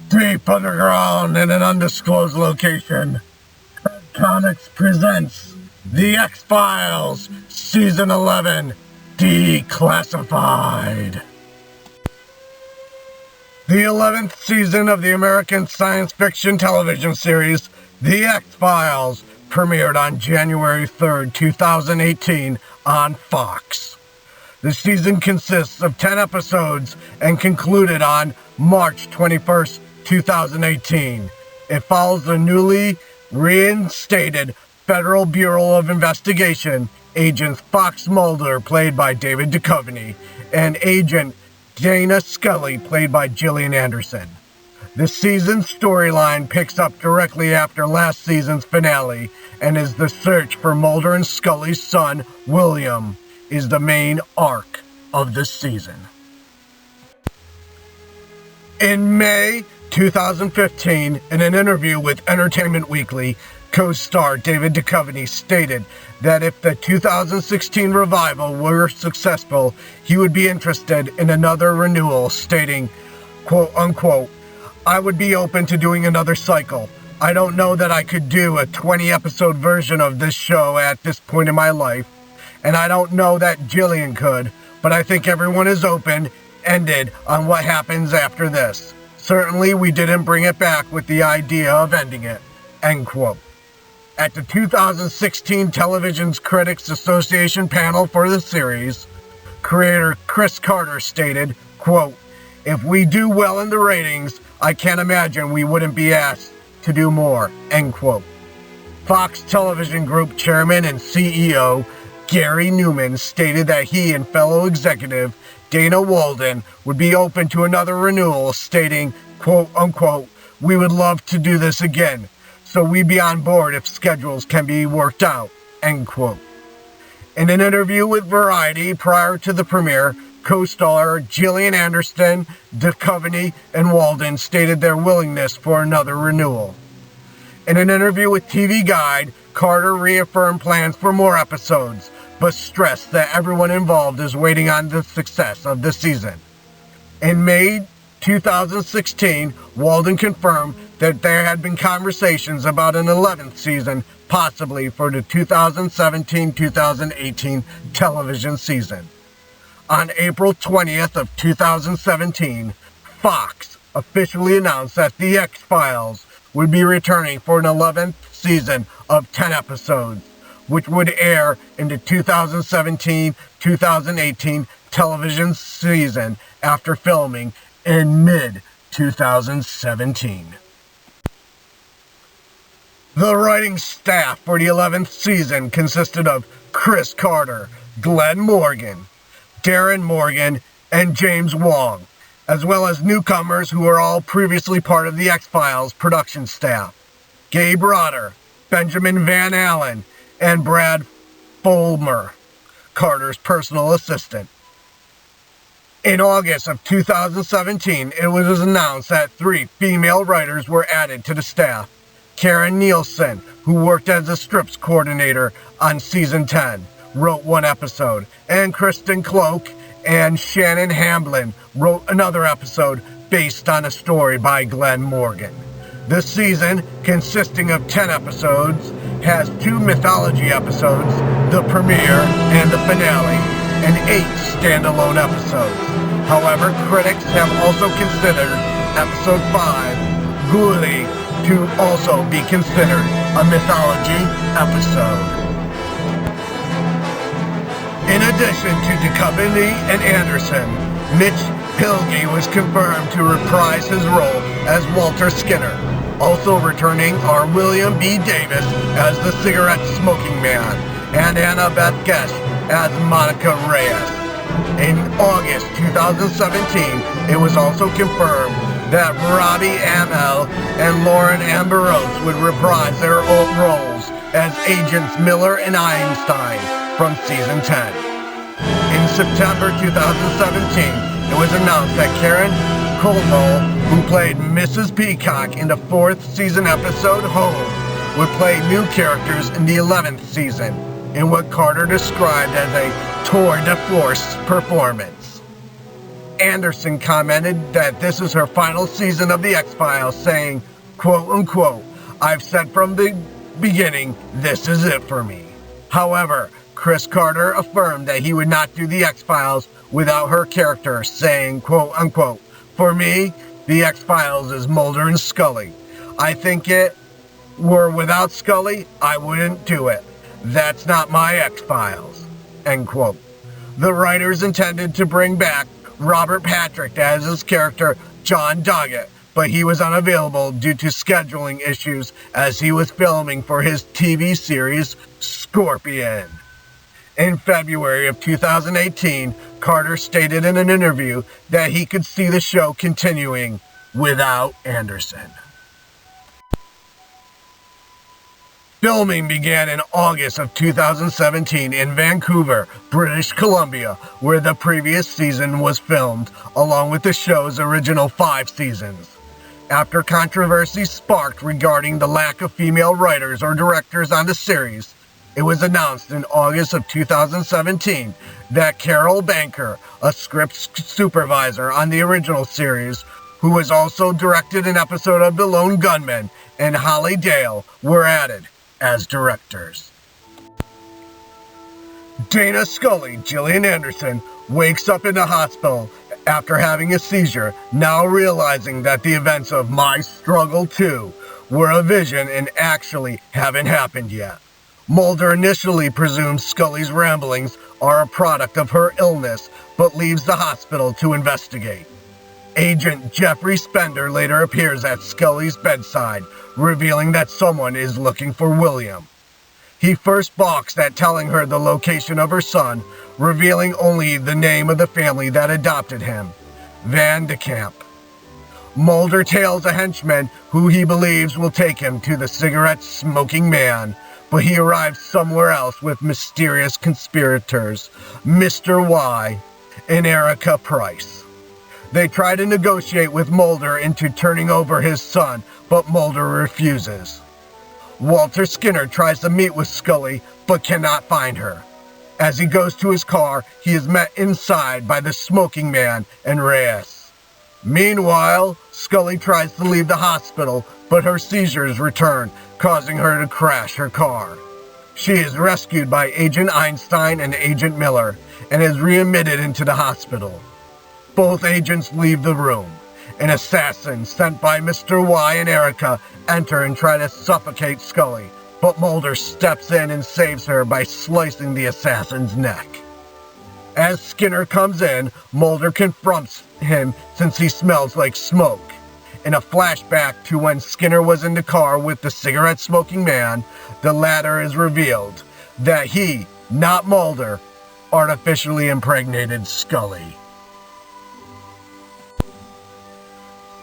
Deep underground in an undisclosed location, Comics presents The X-Files, Season 11, Declassified. The 11th season of the American science fiction television series, The X-Files, premiered on January 3rd, 2018 on Fox. The season consists of 10 episodes and concluded on March 21st, 2018. It follows the newly reinstated Federal Bureau of Investigation agents Fox Mulder, played by David Duchovny, and Agent Dana Scully, played by Gillian Anderson. The season's storyline picks up directly after last season's finale and is the search for Mulder and Scully's son, William, is the main arc of the season. In May 2015, in an interview with Entertainment Weekly, co-star David Duchovny stated that if the 2016 revival were successful, he would be interested in another renewal, stating, quote unquote, "I would be open to doing another cycle. I don't know that I could do a 20-episode version of this show at this point in my life, and I don't know that Gillian could, but I think everyone is open-ended on what happens after this. Certainly, we didn't bring it back with the idea of ending it," end quote. At the 2016 Television Critics Association panel for the series, creator Chris Carter stated, quote, "If we do well in the ratings, I can't imagine we wouldn't be asked to do more," end quote. Fox Television Group Chairman and CEO Gary Newman stated that he and fellow executive Dana Walden would be open to another renewal, stating, quote unquote, "We would love to do this again, so we'd be on board if schedules can be worked out," end quote. In an interview with Variety prior to the premiere, co-star Gillian Anderson, Duchovny, and Walden stated their willingness for another renewal. In an interview with TV Guide, Carter reaffirmed plans for more episodes, but stressed that everyone involved is waiting on the success of the season. In May 2016, Walden confirmed that there had been conversations about an 11th season, possibly for the 2017-2018 television season. On April 20th of 2017, Fox officially announced that The X-Files would be returning for an 11th season of 10 episodes, which would air in the 2017-2018 television season after filming in mid-2017. The writing staff for the 11th season consisted of Chris Carter, Glenn Morgan, Darren Morgan, and James Wong, as well as newcomers who were all previously part of the X-Files production staff: Gabe Rotter, Benjamin Van Allen, and Brad Fulmer, Carter's personal assistant. In August of 2017, it was announced that 3 female writers were added to the staff. Karen Nielsen, who worked as a strips coordinator on Season 10, wrote 1 episode, and Kristen Cloak and Shannon Hamblin wrote another episode based on a story by Glenn Morgan. This season, consisting of 10 episodes, has 2 mythology episodes, the premiere and the finale, and 8 standalone episodes. However, critics have also considered Episode 5, Ghoulie, to also be considered a mythology episode. In addition to Duchovny and Anderson, Mitch Pilgey was confirmed to reprise his role as Walter Skinner. Also returning are William B. Davis as the cigarette-smoking man, and Annabeth Gesh as Monica Reyes. In August 2017, it was also confirmed that Robbie Amell and Lauren Ambrose would reprise their old roles as Agents Miller and Einstein from Season 10. In September 2017, it was announced that Karen Colville, who played Mrs. Peacock in the 4th season episode Home, would play new characters in the 11th season, in what Carter described as a tour de force performance. Anderson commented that this is her final season of The X-Files, saying, quote unquote, "I've said from the beginning, this is it for me." However, Chris Carter affirmed that he would not do The X-Files without her character, saying, quote unquote, "For me, The X-Files is Mulder and Scully. I think it were without Scully, I wouldn't do it. That's not my X-Files," end quote. The writers intended to bring back Robert Patrick as his character John Doggett, but he was unavailable due to scheduling issues as he was filming for his TV series Scorpion. In February of 2018, Carter stated in an interview that he could see the show continuing without Anderson. Filming began in August of 2017 in Vancouver, British Columbia, where the previous season was filmed, along with the show's original 5 seasons. After controversy sparked regarding the lack of female writers or directors on the series, it was announced in August of 2017 that Carol Banker, a script supervisor on the original series, who was also directed an episode of The Lone Gunman, and Holly Dale were added as directors. Dana Scully, Gillian Anderson, wakes up in the hospital after having a seizure, now realizing that the events of My Struggle 2 were a vision and actually haven't happened yet. Mulder initially presumes Scully's ramblings are a product of her illness, but leaves the hospital to investigate. Agent Jeffrey Spender later appears at Scully's bedside, revealing that someone is looking for William. He first balks at telling her the location of her son, revealing only the name of the family that adopted him, Van de Kamp. Mulder tails a henchman who he believes will take him to the cigarette-smoking man, but he arrives somewhere else with mysterious conspirators, Mr. Y and Erica Price. They try to negotiate with Mulder into turning over his son, but Mulder refuses. Walter Skinner tries to meet with Scully, but cannot find her. As he goes to his car, he is met inside by the smoking man and Reyes. Meanwhile, Scully tries to leave the hospital, but her seizures return, causing her to crash her car. She is rescued by Agent Einstein and Agent Miller, and is readmitted into the hospital. Both agents leave the room. An assassin sent by Mr. Y and Erica enter and try to suffocate Scully, but Mulder steps in and saves her by slicing the assassin's neck. As Skinner comes in, Mulder confronts him since he smells like smoke. In a flashback to when Skinner was in the car with the cigarette-smoking man, the latter is revealed that he, not Mulder, artificially impregnated Scully.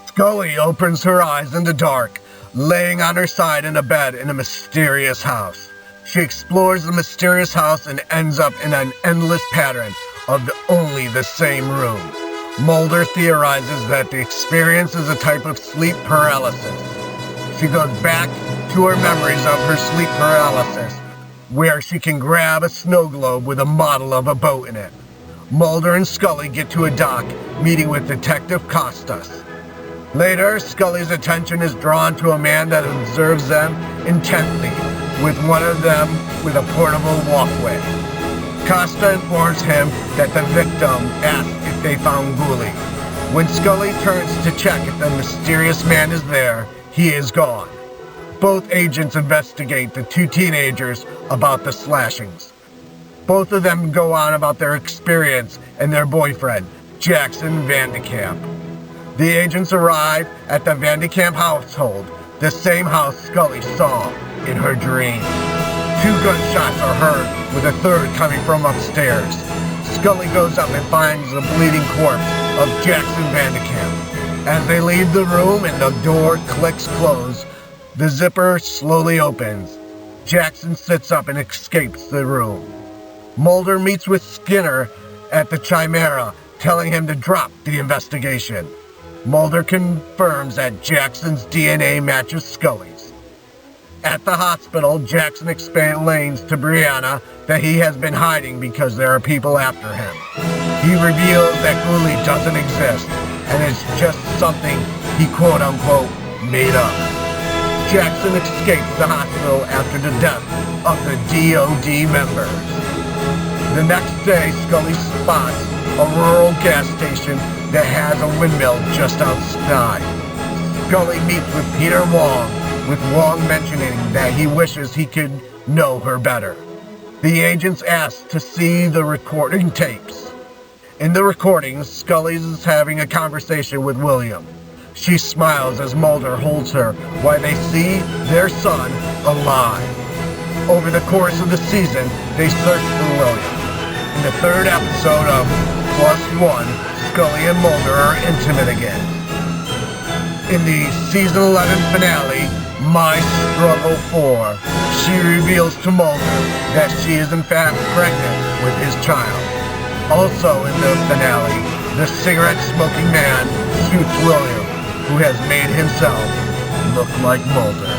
Scully opens her eyes in the dark, laying on her side in a bed in a mysterious house. She explores the mysterious house and ends up in an endless pattern of only the same room. Mulder theorizes that the experience is a type of sleep paralysis. She goes back to her memories of her sleep paralysis, where she can grab a snow globe with a model of a boat in it. Mulder and Scully get to a dock, meeting with Detective Costas. Later, Scully's attention is drawn to a man that observes them intently, with one of them with a portable walkway. Costa informs him that the victim asked if they found Ghoulie. When Scully turns to check if the mysterious man is there, he is gone. Both agents investigate the 2 teenagers about the slashings. Both of them go on about their experience and their boyfriend, Jackson Van de Kamp. The agents arrive at the Van de Kamp household, the same house Scully saw in her dream. 2 gunshots are heard, with a third coming from upstairs. Scully goes up and finds the bleeding corpse of Jackson Van de Kamp. As they leave the room and the door clicks closed, the zipper slowly opens. Jackson sits up and escapes the room. Mulder meets with Skinner at the Chimera, telling him to drop the investigation. Mulder confirms that Jackson's DNA matches Scully's. At the hospital, Jackson explains to Brianna that he has been hiding because there are people after him. He reveals that Scully doesn't exist and is just something he quote-unquote made up. Jackson escapes the hospital after the death of the DOD members. The next day, Scully spots a rural gas station that has a windmill just outside. Scully meets with Peter Wong, with Wong mentioning that he wishes he could know her better. The agents ask to see the recording tapes. In the recordings, Scully is having a conversation with William. She smiles as Mulder holds her while they see their son alive. Over the course of the season, they search for William. In the third episode of +1, Scully and Mulder are intimate again. In the season 11 finale, My Struggle 4, she reveals to Mulder that she is in fact pregnant with his child. Also in the finale, the cigarette-smoking man shoots William, who has made himself look like Mulder.